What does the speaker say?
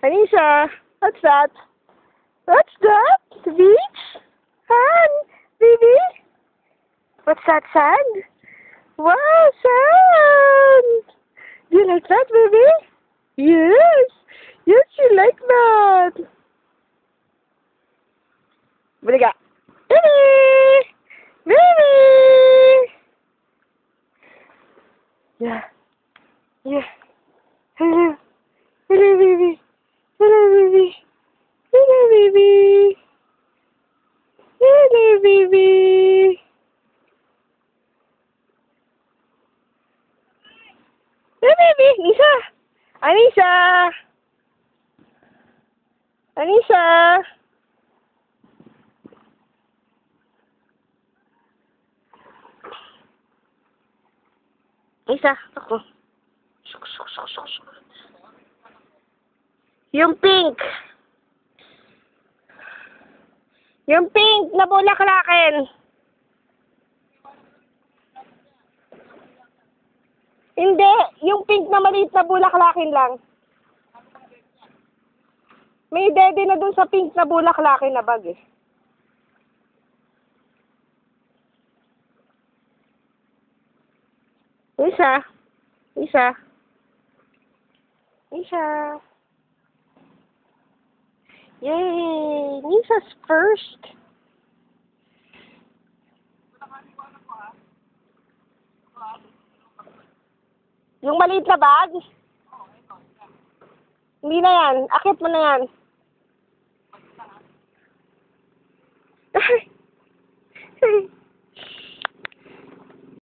Anisha, what's that? What's that? Beach? Han? Baby? What's that, sand? Wow, sand! Do you like that, baby? Yes! Yes, you like that! Baliga! Baby! Baby! Yeah. Yeah. Hello. Hello, baby. Hello, baby. Hello, baby. Hello, baby. Hello, baby. Nisha. Anisha. Anisha. Anisha, ako. Yung pink. Yung pink na bulaklakin. Hindi. Yung pink na maliit na bulaklakin lang. May dede na dun sa pink na bulaklakin na bag eh. Isa. Isa. Isa. Yay! Nisa's first. Yung maliit na bag? Hindi na yan. Akit mo na yan. Ay!